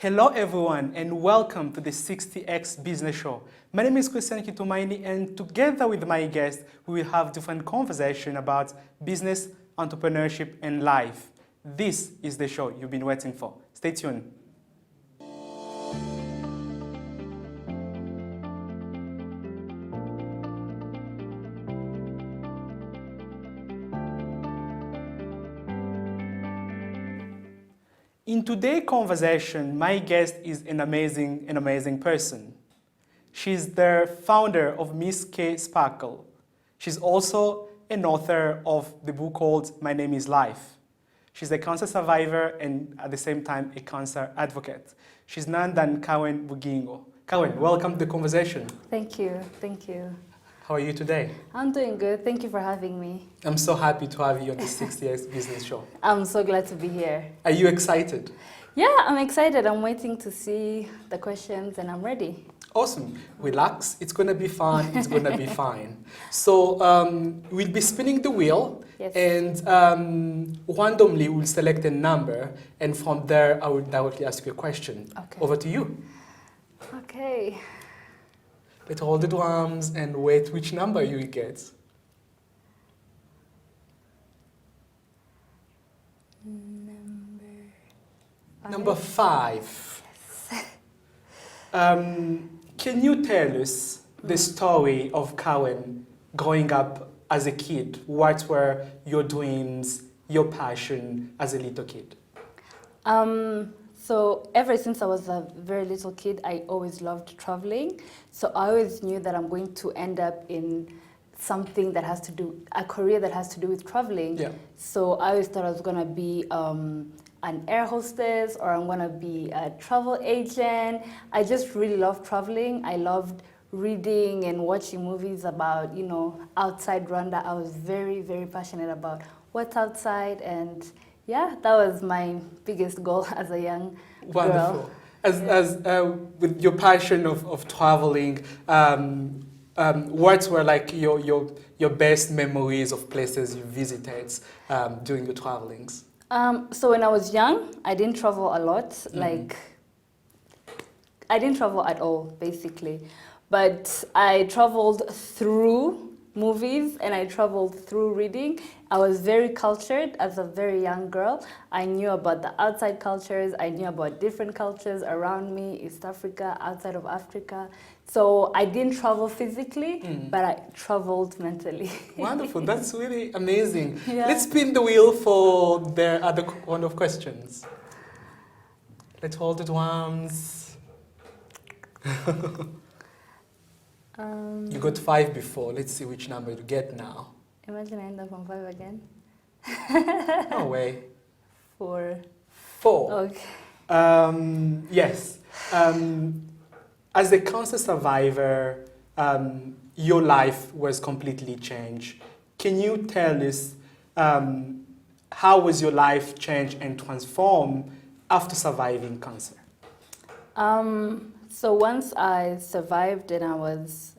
Hello everyone and welcome to the 60X Business Show. My name is Kitumaini and together with my guest we will have different conversations about business, entrepreneurship and life. This is the show you've been waiting for. Stay tuned. In today's conversation, my guest is an amazing person. She's the founder of Miss K Sparkle. She's also an author of the book called My Name is Life. She's a cancer survivor and at the same time a cancer advocate. She's none than Kawen Bugingo. Kawen, welcome to the conversation. Thank you. Thank you. How are you today? I'm doing good. Thank you for having me. I'm so happy to have you on the 60X Business Show. I'm so glad to be here. Are you excited? Yeah, I'm excited. I'm waiting to see the questions and I'm ready. Awesome. Relax. It's going to be fun. It's going to be fine. So we'll be spinning the wheel. Yes. And randomly we'll select a number. And from there, I will directly ask you a question. Okay. Over to you. Okay. Let's hold the drums and wait which number you will get. Number five. Yes. Can you tell us the story of Kawen growing up as a kid? What were your dreams, your passion as a little kid? So ever since I was a very little kid, I always loved traveling. So I always knew that I'm going to end up in something that has to do, a career that has to do with traveling. Yeah. So I always thought I was going to be an air hostess or I'm going to be a travel agent. I just really loved traveling. I loved reading and watching movies about, outside Rwanda. I was very, very passionate about what's outside, and yeah, that was my biggest goal as a young Wonderful. girl. As with your passion of traveling, what were like your best memories of places you visited during your travelings? So when I was young, I didn't travel a lot. I didn't travel at all, basically. But I traveled through movies and I traveled through reading. I was very cultured as a very young girl. I knew about the outside cultures. I knew about different cultures around me, East Africa, outside of Africa. So I didn't travel physically, but I traveled mentally. Wonderful. That's really amazing. Yeah. Let's spin the wheel for the other round of questions. Let's hold the drums. You got 5 before. Let's see which number you get now. Imagine I end up on 5 again. No way. 4. 4. Okay. Yes. As a cancer survivor, your life was completely changed. Can you tell us how was your life changed and transformed after surviving cancer? So once I survived and I was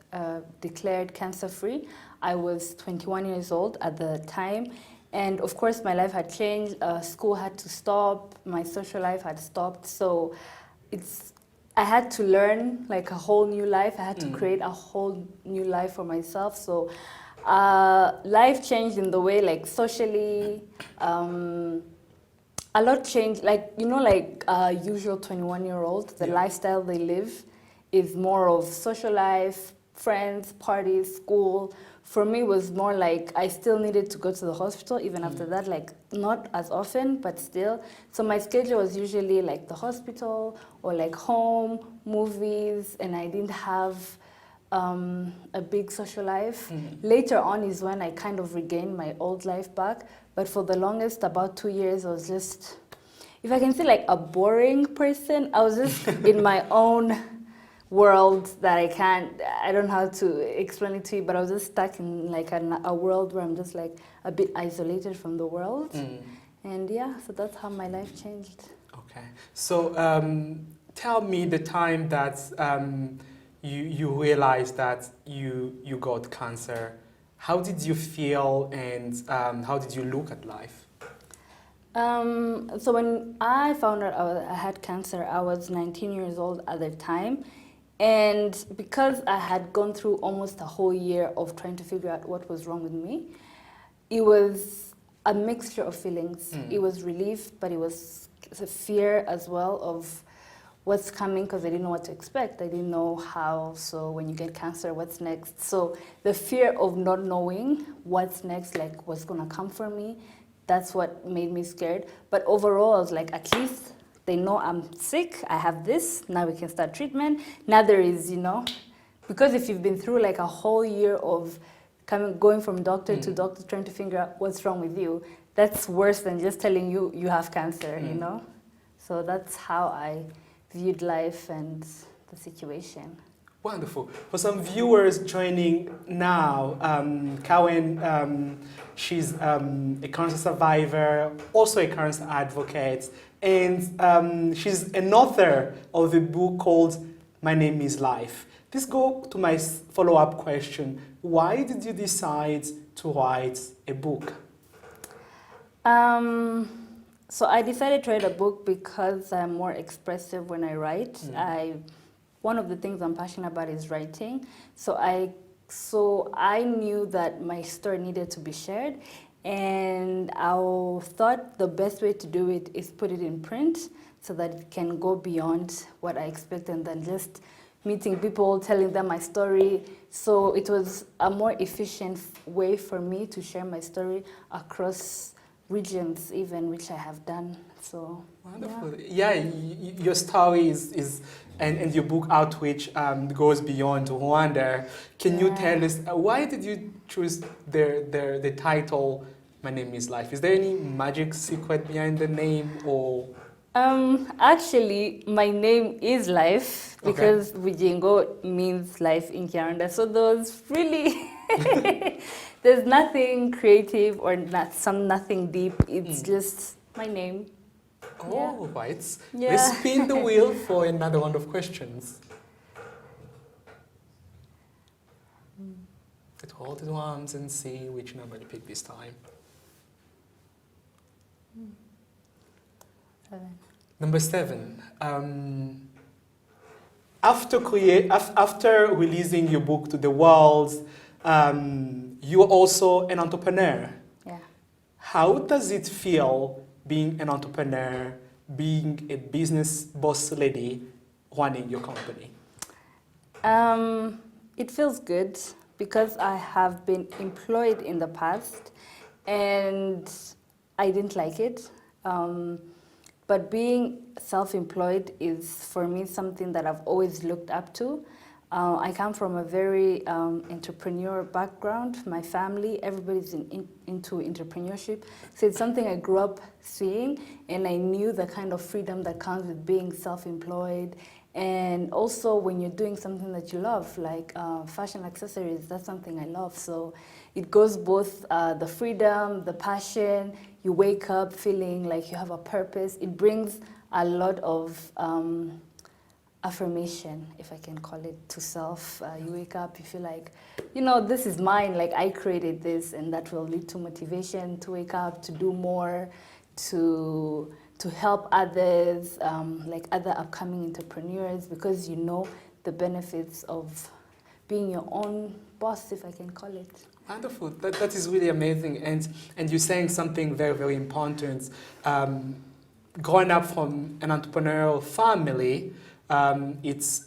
declared cancer-free, I was 21 years old at the time. And of course, my life had changed. School had to stop. My social life had stopped. So I had to learn like a whole new life. I had to create a whole new life for myself. So life changed in the way like socially, a lot changed, usual 21-year-old, the lifestyle they live is more of social life, friends, parties, school. For me, it was more like I still needed to go to the hospital, even after that, like not as often, but still. So my schedule was usually like the hospital or like home, movies, and I didn't have a big social life. Later on is when I kind of regained my old life back. But for the longest, about 2 years, I was just, if I can say like a boring person, I was just in my own world that I don't know how to explain it to you, but I was just stuck in like a world where I'm just like a bit isolated from the world. And yeah, so that's how my life changed. Okay. So tell me the time that you realized that you got cancer. How did you feel and how did you look at life? So when I found out I had cancer, I was 19 years old at the time. And because I had gone through almost a whole year of trying to figure out what was wrong with me, it was a mixture of feelings. It was relief, but it was a fear as well of what's coming because I didn't know what to expect. I didn't know how. So when you get cancer, what's next? So the fear of not knowing what's next, like what's gonna come for me, that's what made me scared. But overall, I was like, at least they know I'm sick. I have this. Now we can start treatment. Now there is, because if you've been through like a whole year of going from doctor to doctor trying to figure out what's wrong with you, that's worse than just telling you you have cancer, So that's how I viewed life and the situation. Wonderful. For some viewers joining now, Kawen, she's a cancer survivor, also a cancer advocate, and she's an author of a book called My Name is Life. This goes to my follow-up question. Why did you decide to write a book? So I decided to write a book because I'm more expressive when I write. One of the things I'm passionate about is writing. So I knew that my story needed to be shared, and I thought the best way to do it is put it in print so that it can go beyond what I expected than just meeting people, telling them my story. So it was a more efficient way for me to share my story across regions even, which I have done. So wonderful. Yeah, your story is and your book outreach goes beyond Rwanda. Can you tell us why did you choose the title My Name is Life? Is there any magic secret behind the name, or? Actually, my name is Life because Bugingo means life in Kinyarwanda. So there's really there's nothing creative or nothing deep. It's just my name. Oh, right. Let's spin the wheel for another round of questions. Let's hold it once and see which number to pick this time. 7. Number 7. After releasing your book to the world, you are also an entrepreneur. Yeah. How does it feel being an entrepreneur, being a business boss lady, running your company? It feels good because I have been employed in the past and I didn't like it. But being self-employed is, for me, something that I've always looked up to. I come from a very entrepreneur background. My family, everybody's into entrepreneurship. So it's something I grew up seeing, and I knew the kind of freedom that comes with being self-employed. And also when you're doing something that you love, like fashion accessories, that's something I love. So it goes both the freedom, the passion. You wake up feeling like you have a purpose. It brings a lot of affirmation, if I can call it, to self. You wake up, you feel like, this is mine, like I created this, and that will lead to motivation to wake up, to do more, to help others, like other upcoming entrepreneurs, because you know the benefits of being your own boss, if I can call it. Wonderful. That is really amazing. And you're saying something very, very important. Growing up from an entrepreneurial family, it's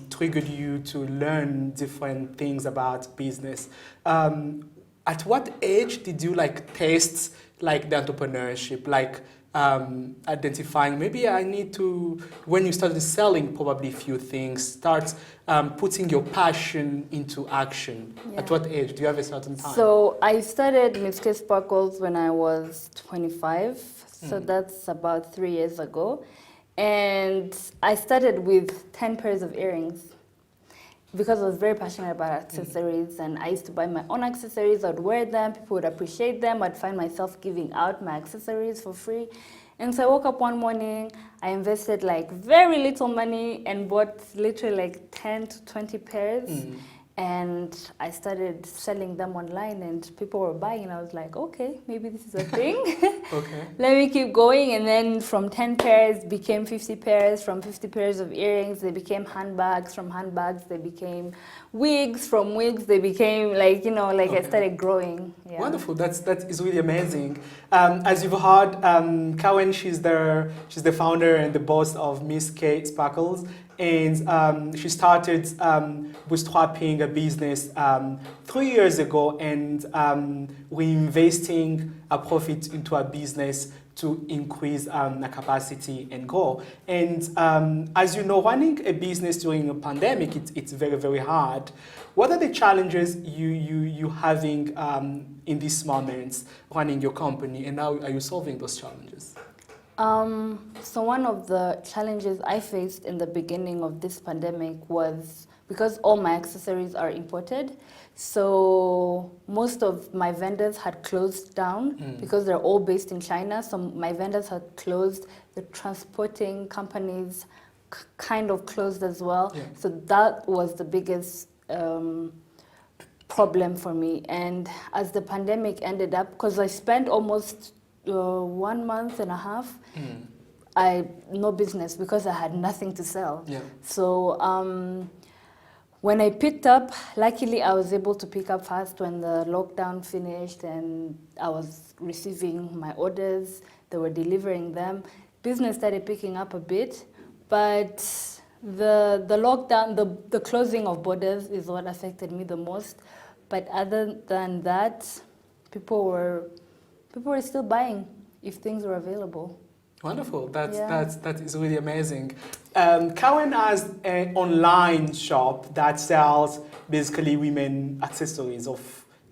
triggered you to learn different things about business. At what age did you taste the entrepreneurship, identifying maybe I need to, when you started selling probably a few things, start putting your passion into action? Yeah. At what age? Do you have a certain time? So I started Miss K Sparkles when I was 25, so that's about 3 years ago. And I started with 10 pairs of earrings because I was very passionate about accessories, and I used to buy my own accessories. I'd wear them, people would appreciate them. I'd find myself giving out my accessories for free. And so I woke up one morning, I invested very little money and bought literally 10 to 20 pairs. And I started selling them online and people were buying and I was like, okay, maybe this is a thing. Okay. Let me keep going. And then from 10 pairs became 50 pairs. From 50 pairs of earrings, they became handbags. From handbags, they became wigs. From wigs, they became like, Okay. I started growing. Yeah. Wonderful. That is really amazing. As you've heard, Karen, she's the founder and the boss of Miss K Sparkles, and she started bootstrapping a business 3 years ago and reinvesting a profit into a business to increase the capacity and grow. And as you know, running a business during a pandemic, it's very, very hard. What are the challenges you having in these moments running your company, and how are you solving those challenges? So one of the challenges I faced in the beginning of this pandemic was because all my accessories are imported. So most of my vendors had closed down because they're all based in China. So my vendors had closed. The transporting companies kind of closed as well. Yeah. So that was the biggest problem for me. And as the pandemic ended up, because I spent almost 1 month and a half, no business because I had nothing to sell. Yeah. So when I picked up, luckily I was able to pick up fast when the lockdown finished and I was receiving my orders, they were delivering them. Business started picking up a bit, but the lockdown, the closing of borders is what affected me the most. But other than that, people were still buying if things were available. Wonderful. That is really amazing. Karen has an online shop that sells basically women accessories of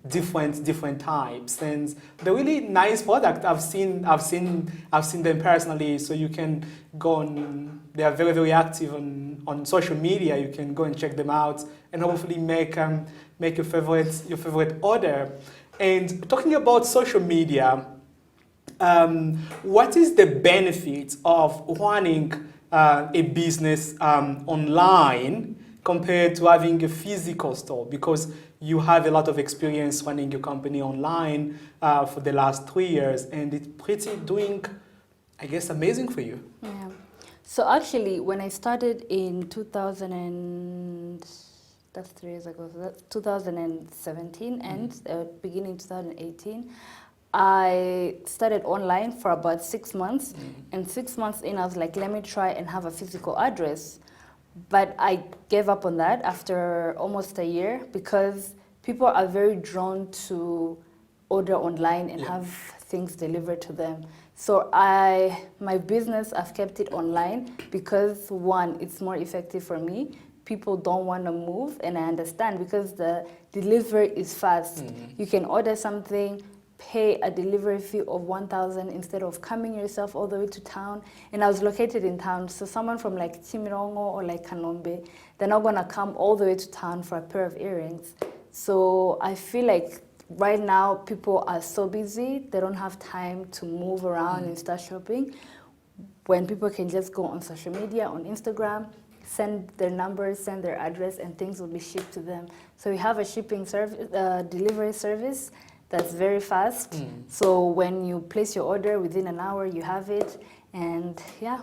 different types, and they're really nice product. I've seen them personally, so you can go on. They are very, very active on social media. You can go and check them out and hopefully make your favorite order. And talking about social media, what is the benefit of running a business online compared to having a physical store? Because you have a lot of experience running your company online for the last 3 years, and it's pretty doing, I guess, amazing for you. Yeah. So actually, when I started in that's 3 years ago, so that's 2017 and beginning 2018, I started online for about 6 months. And 6 months in, I was like, let me try and have a physical address. But I gave up on that after almost a year because people are very drawn to order online and have things delivered to them. So my business, I've kept it online because one, it's more effective for me. People don't want to move, and I understand because the delivery is fast. You can order something, pay a delivery fee of 1,000 instead of coming yourself all the way to town. And I was located in town, so someone from like Timirongo or like Kanombe, they're not gonna come all the way to town for a pair of earrings. So I feel like right now people are so busy, they don't have time to move around and start shopping. When people can just go on social media, on Instagram, send their numbers, send their address, and things will be shipped to them. So we have a shipping service, delivery service that's very fast. So when you place your order, within an hour you have it, and yeah.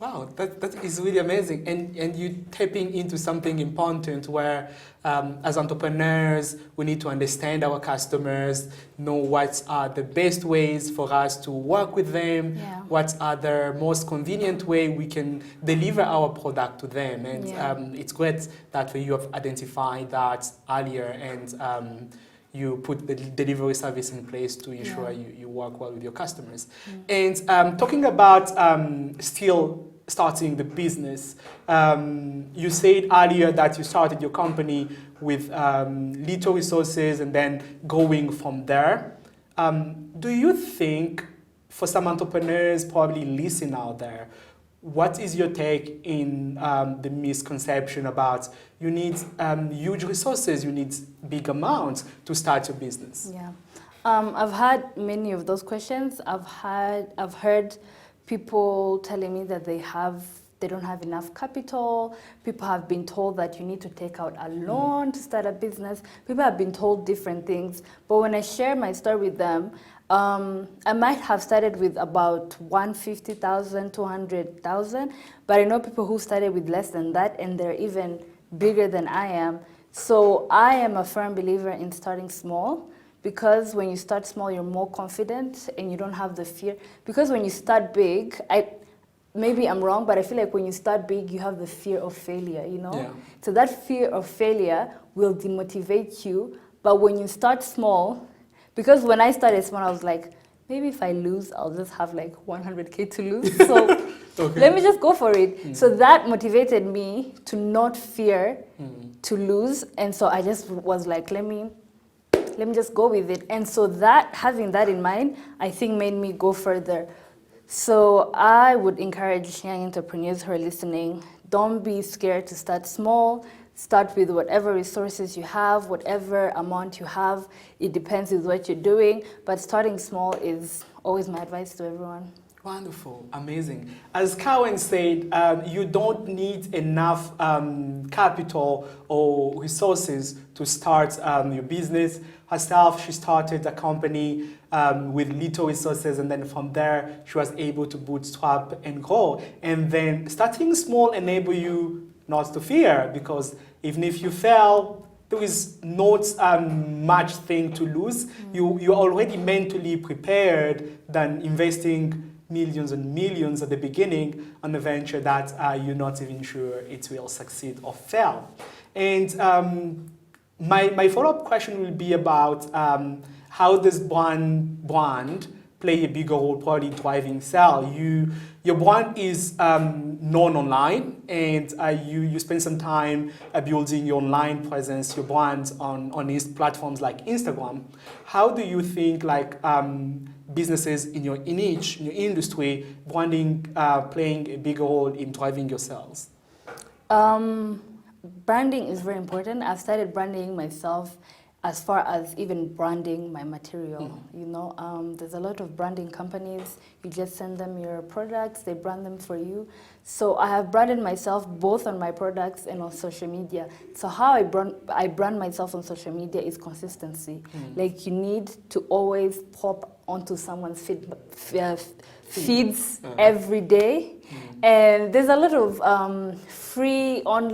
Wow, that is really amazing. And you're tapping into something important where as entrepreneurs, we need to understand our customers, know what are the best ways for us to work with them, what are the most convenient way we can deliver our product to them. And it's great that you have identified that earlier and you put the delivery service in place to ensure you work well with your customers. And talking about still starting the business, you said earlier that you started your company with little resources and then going from there. Do you think, for some entrepreneurs probably listening out there, what is your take in the misconception about you need huge resources, you need big amounts to start your business? Yeah, I've had many of those questions. I've heard people telling me that they have they don't have enough capital. People have been told that you need to take out a loan to start a business. People have been told different things. But when I share my story with them, I might have started with about 150,000, 200,000, but I know people who started with less than that, and they're even bigger than I am. So I am a firm believer in starting small, because when you start small, you're more confident and you don't have the fear. Because when you start big, maybe I'm wrong, but I feel like when you start big, you have the fear of failure, you know? Yeah. So that fear of failure will demotivate you. But when you start small, because when I started small, I was like, maybe if I lose, I'll just have like 100K to lose. So Okay. let me just go for it. So that motivated me to not fear to lose. And so I just was like, let me just go with it. And so that, having that in mind, I think made me go further. So I would encourage young entrepreneurs who are listening, don't be scared to start small. Start with whatever resources you have, whatever amount you have. It depends with what you're doing, but starting small is always my advice to everyone. Wonderful, amazing. As Cowen said, you don't need enough capital or resources to start your business. Herself, she started a company with little resources, and then from there, she was able to bootstrap and grow. And then starting small enable you not to fear, because even if you fail, there is not much thing to lose. You're already mentally prepared than investing millions and millions at the beginning on a venture that you're not even sure it will succeed or fail. And my follow-up question will be about how does brand play a bigger role probably driving sale. Your brand is known online, and you spend some time building your online presence, your brand on these platforms like Instagram. How do you think like businesses in your niche, in your industry, branding playing a bigger role in driving your sales? Branding is very important. I've started branding myself as far as even branding my material. You know, there's a lot of branding companies. You just send them your products, they brand them for you. So I have branded myself both on my products and on social media. So how I brand myself on social media is consistency. Like you need to always pop onto someone's feeds every day. And there's a lot of free on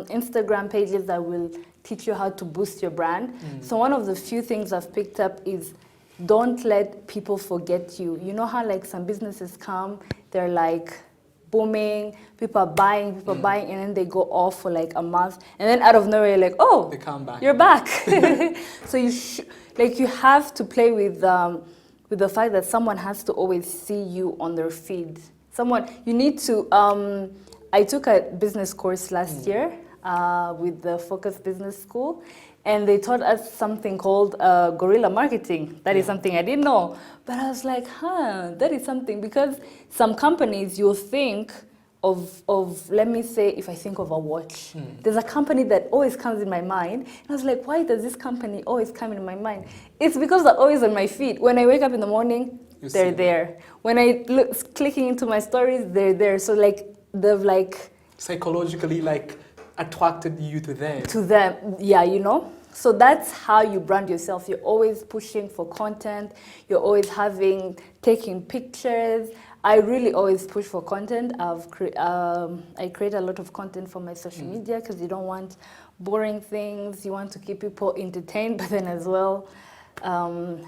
Instagram pages that will teach you how to boost your brand. So one of the few things I've picked up is don't let people forget you. You know how like some businesses come, they're like booming, people are buying, and then they go off for like a month, and then out of nowhere you're like, oh, they come back. You're back. So you have to play with the fact that someone has to always see you on their feed. You need to. I took a business course last year with the Focus Business School, and they taught us something called guerrilla marketing. That is something I didn't know, but I was like, that is something, because some companies you'll think of let me say, if I think of a watch, there's a company that always comes in my mind, and I was like, why does this company always come in my mind? It's because they're always on my feed. When I wake up in the morning, they're there. When I look clicking into my stories, they're there. So like they've like psychologically like attracted you to them. To them, yeah, you know. So that's how you brand yourself. You're always pushing for content. You're always taking pictures. I really always push for content. I create a lot of content for my social media because you don't want boring things. You want to keep people entertained, but then as well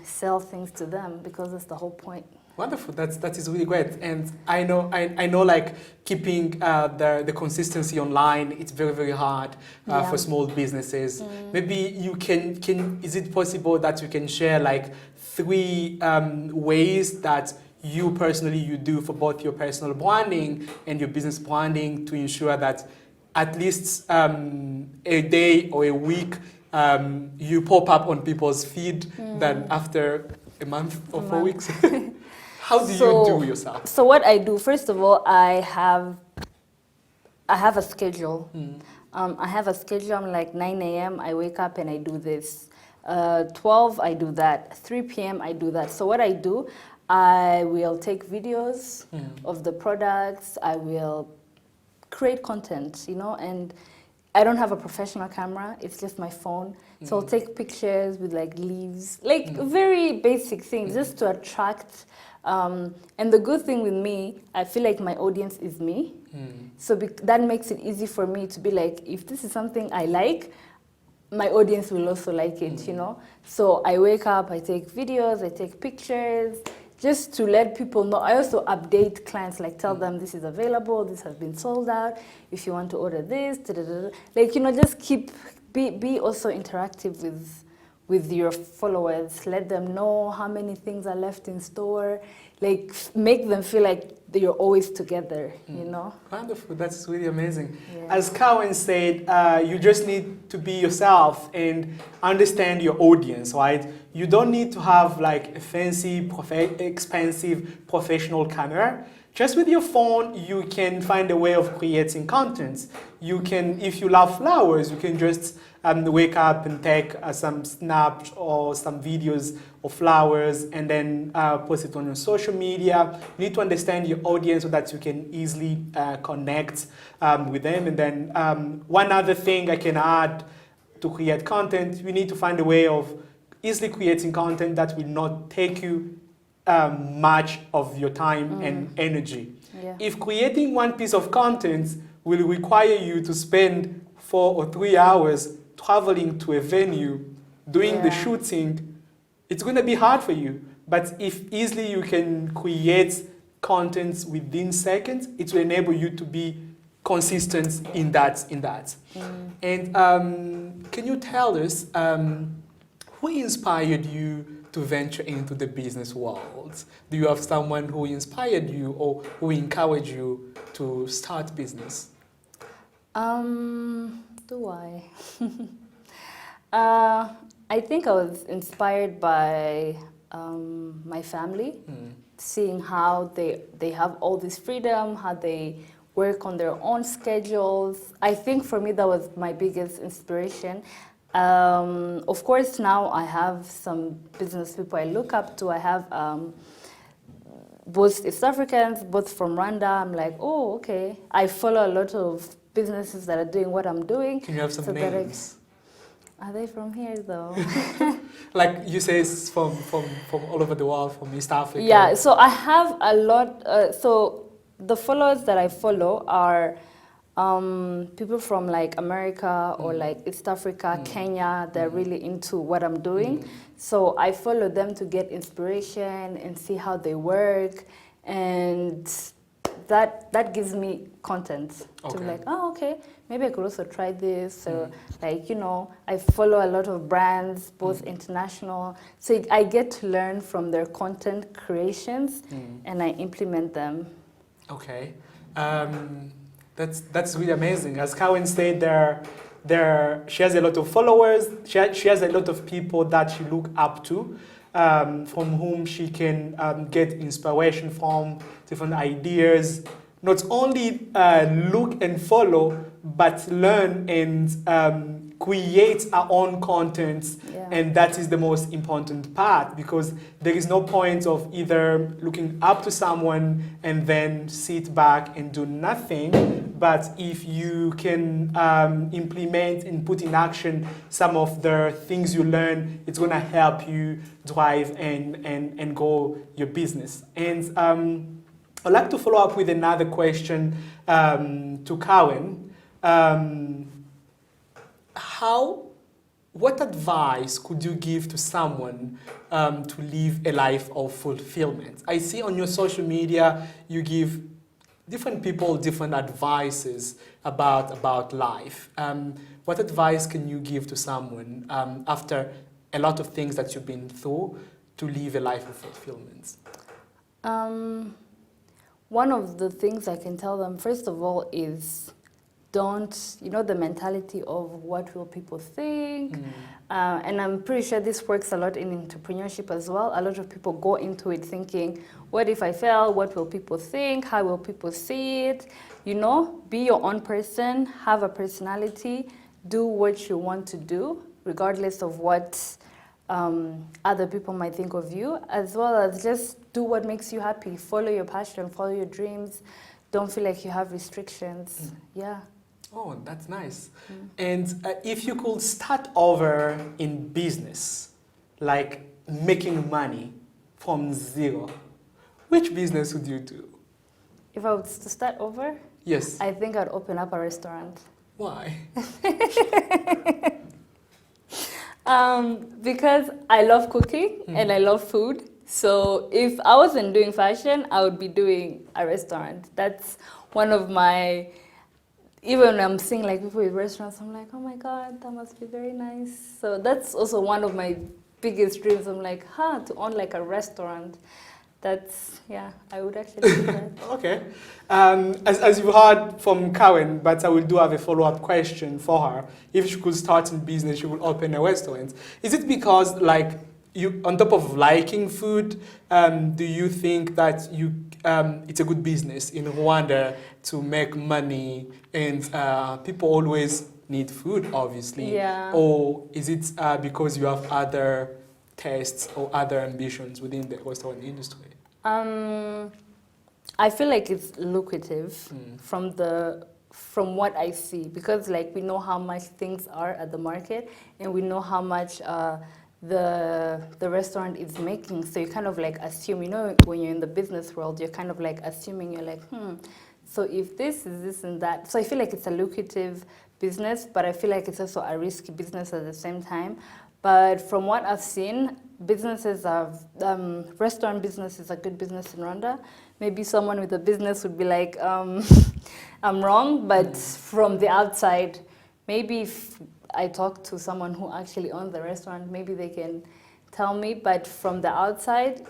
sell things to them, because that's the whole point. Wonderful. That is really great. And I know like keeping the consistency online, it's very, very hard for small businesses. Maybe you can is it possible that you can share like 3 ways that you personally do for both your personal branding and your business branding to ensure that at least a day or a week you pop up on people's feed than after a month or 4 weeks? How do you do yourself? So what I do, first of all, I have a schedule. I have a schedule. I'm like 9 a.m. I wake up and I do this. 12 I do that. 3 p.m. I do that. So what I do, I will take videos of the products. I will create content, you know, and I don't have a professional camera, it's just my phone. So I'll take pictures with like leaves, like very basic things just to attract. And the good thing with me, I feel like my audience is me. So that makes it easy for me to be like, if this is something I like, my audience will also like it, you know? So I wake up, I take videos, I take pictures, just to let people know. I also update clients, like tell them this is available, this has been sold out, if you want to order this, da, da, da, da. Like, you know, just be also interactive with your followers. Let them know how many things are left in store. Like, make them feel like you're always together, you know? Wonderful, that's really amazing. Yeah. As Cowan said, you just need to be yourself and understand your audience, right? You don't need to have like a fancy, expensive professional camera. Just with your phone, you can find a way of creating content. You can, if you love flowers, you can just wake up and take some snaps or some videos of flowers and then post it on your social media. You need to understand your audience so that you can easily connect with them. And then one other thing I can add to create content, you need to find a way of easily creating content that will not take you much of your time and energy. Yeah. If creating one piece of content will require you to spend 4 or 3 hours traveling to a venue, doing the shooting, it's going to be hard for you. But if easily you can create content within seconds, it will enable you to be consistent in that. And can you tell us who inspired you to venture into the business world? Do you have someone who inspired you or who encouraged you to start business? Do I? I think I was inspired by my family, seeing how they have all this freedom, how they work on their own schedules. I think for me that was my biggest inspiration. Of course, now I have some business people I look up to. I have both East Africans, both from Rwanda. I'm like, oh, okay. I follow a lot of businesses that are doing what I'm doing. Can you have some names? Are they from here, though? Like you say, it's from all over the world, from East Africa. Yeah, so I have a lot. So the followers that I follow are people from like America or like East Africa, Kenya. They're really into what I'm doing. So I follow them to get inspiration and see how they work, and that gives me content to be like, oh, okay, maybe I could also try this, or like, you know, I follow a lot of brands, both international, so I get to learn from their content creations and I implement them. Okay. That's really amazing. As Cowan said, she has a lot of followers. She has a lot of people that she look up to, from whom she can get inspiration from, different ideas. Not only look and follow, but learn and create our own content. Yeah. And that is the most important part, because there is no point of either looking up to someone and then sit back and do nothing. But if you can implement and put in action some of the things you learn, it's going to help you drive and grow your business. And I'd like to follow up with another question to Cowan. What advice could you give to someone to live a life of fulfillment? I see on your social media you give different people different advices about life. What advice can you give to someone after a lot of things that you've been through to live a life of fulfillment? One of the things I can tell them, first of all, is don't, you know, the mentality of what will people think. And I'm pretty sure this works a lot in entrepreneurship as well. A lot of people go into it thinking, what if I fail? What will people think? How will people see it? You know, be your own person, have a personality, do what you want to do, regardless of what other people might think of you, as well as just do what makes you happy. Follow your passion, follow your dreams. don't feel like you have restrictions. Yeah. Oh, that's nice. And if you could start over in business, like making money from zero, which business would you do? If I was to start over, Yes. I think I'd open up a restaurant. Why? Because I love cooking and I love food. So if I wasn't doing fashion, I would be doing a restaurant. That's one of my, even when I'm seeing like people with restaurants, I'm like, oh my God, that must be very nice. So that's also one of my biggest dreams. I'm like, to own like a restaurant. That's, yeah, I would actually do that. Okay. As you heard from Karen, but I will do have a follow-up question for her. If she could start in business, she would open a restaurant. Is it because, like, you, on top of liking food, do you think that it's a good business in Rwanda to make money, and people always need food, obviously? Yeah. Or is it because you have other tastes or other ambitions within the restaurant industry? I feel like it's lucrative from what I see, because like we know how much things are at the market and we know how much the restaurant is making. So you kind of like assume, you know, when you're in the business world, you're kind of like assuming, you're like, so if this is this and that. So I feel like it's a lucrative business, but I feel like it's also a risky business at the same time. But from what I've seen, businesses are, restaurant business is a good business in Rwanda. Maybe someone with a business would be like, I'm wrong, but from the outside, maybe if I talk to someone who actually owns the restaurant, maybe they can tell me, but from the outside,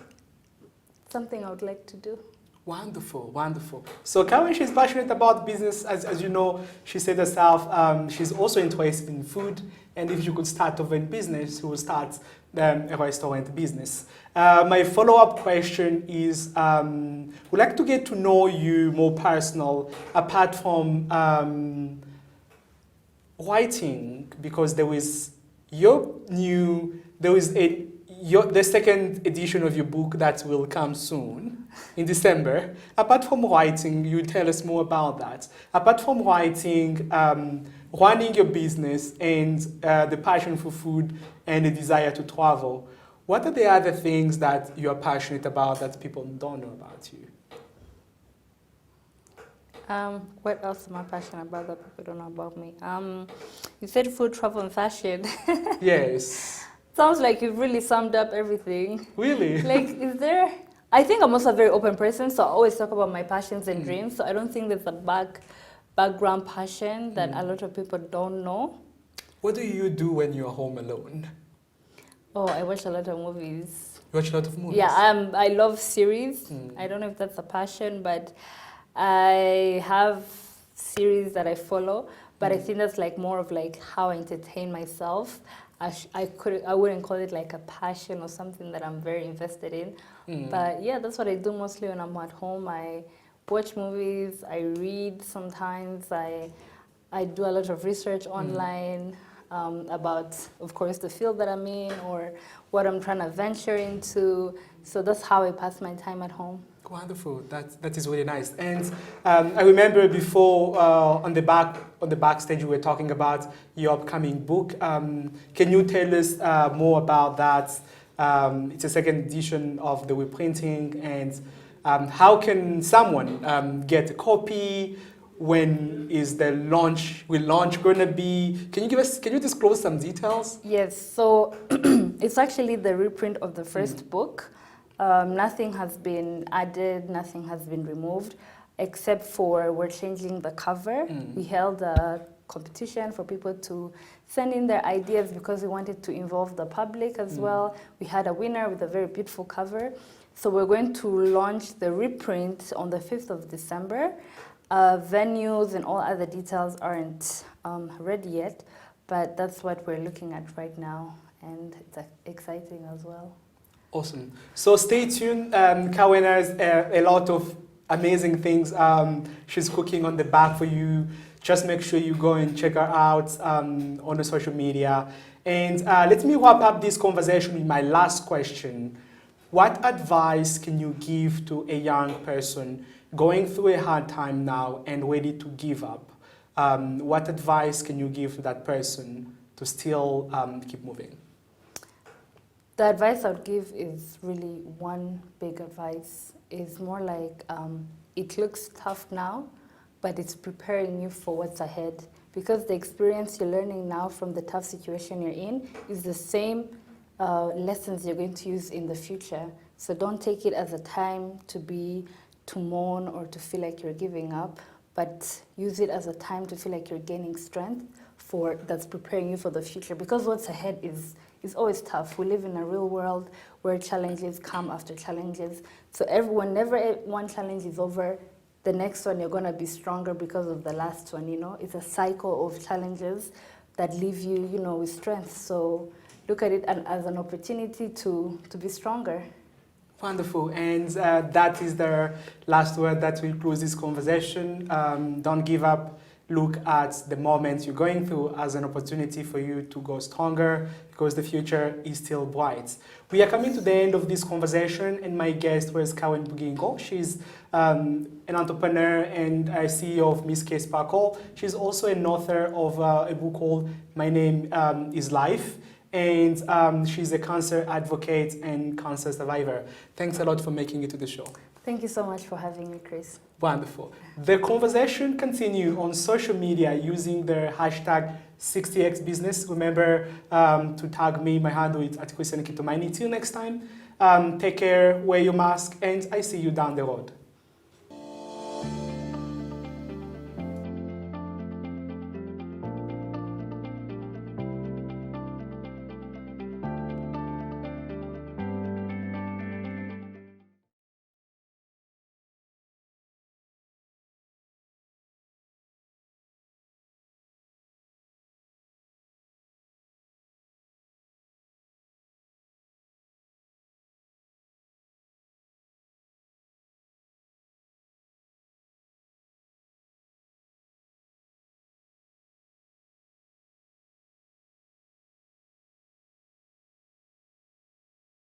something I would like to do. Wonderful, wonderful. So Karen, she's passionate about business. As you know, she said herself, she's also interested in food. And if you could start over in business, she will start a restaurant business. My follow-up question is, we'd like to get to know you more personal, apart from writing, because there is the second edition of your book that will come soon, in December. Apart from writing, you tell us more about that. Apart from writing, running your business and the passion for food and the desire to travel, what are the other things that you are passionate about that people don't know about you? What else am I passionate about that people don't know about me? You said food, travel, and fashion. Yes. Sounds like you've really summed up everything. Really? Like, is there... I think I'm also a very open person, so I always talk about my passions and dreams. So I don't think there's a background passion that a lot of people don't know. What do you do when you're home alone? Oh, I watch a lot of movies. You watch a lot of movies? Yeah, I love series. I don't know if that's a passion, but I have series that I follow. But I think that's like more of like how I entertain myself. I wouldn't call it like a passion or something that I'm very invested in. But yeah, that's what I do mostly when I'm at home. I watch movies, I read sometimes, I do a lot of research online about, of course, the field that I'm in or what I'm trying to venture into. So that's how I pass my time at home. Wonderful. That is really nice. And I remember before on the backstage we were talking about your upcoming book. Can you tell us more about that? It's a second edition of the reprinting, and how can someone get a copy? When is the launch gonna be? Can you disclose some details? Yes. So it's actually the reprint of the first book. Nothing has been added, nothing has been removed, except for we're changing the cover. We held a competition for people to send in their ideas because we wanted to involve the public as well. We had a winner with a very beautiful cover. So we're going to launch the reprint on the 5th of December. Venues and all other details aren't ready yet, but that's what we're looking at right now, and it's exciting as well. Awesome. So stay tuned. Karen has a lot of amazing things she's cooking on the back for you. Just make sure you go and check her out on the social media. And let me wrap up this conversation with my last question. What advice can you give to a young person going through a hard time now and ready to give up, what advice can you give to that person to still keep moving? The advice I would give is really one big advice. Is more like it looks tough now, but it's preparing you for what's ahead. Because the experience you're learning now from the tough situation you're in is the same lessons you're going to use in the future. So don't take it as a time to mourn or to feel like you're giving up, but use it as a time to feel like you're gaining strength that's preparing you for the future. Because what's ahead is always tough. We live in a real world where challenges come after challenges. So whenever one challenge is over, the next one you're going to be stronger because of the last one, you know. It's a cycle of challenges that leave you, you know, with strength. So look at it as an opportunity to be stronger. Wonderful. And that is the last word that will close this conversation. Don't give up. Look at the moment you're going through as an opportunity for you to go stronger, because the future is still bright. We are coming to the end of this conversation, and my guest was Karen Bugingo. She's an entrepreneur and a CEO of Miss K Sparkle. She's also an author of a book called My Name is Life, and she's a cancer advocate and cancer survivor. Thanks a lot for making it to the show. Thank you so much for having me, Chris. Wonderful. The conversation continues on social media using the hashtag 60xbusiness. Remember to tag me. My handle is @Kitumaini. Till next time, take care, wear your mask, and I see you down the road.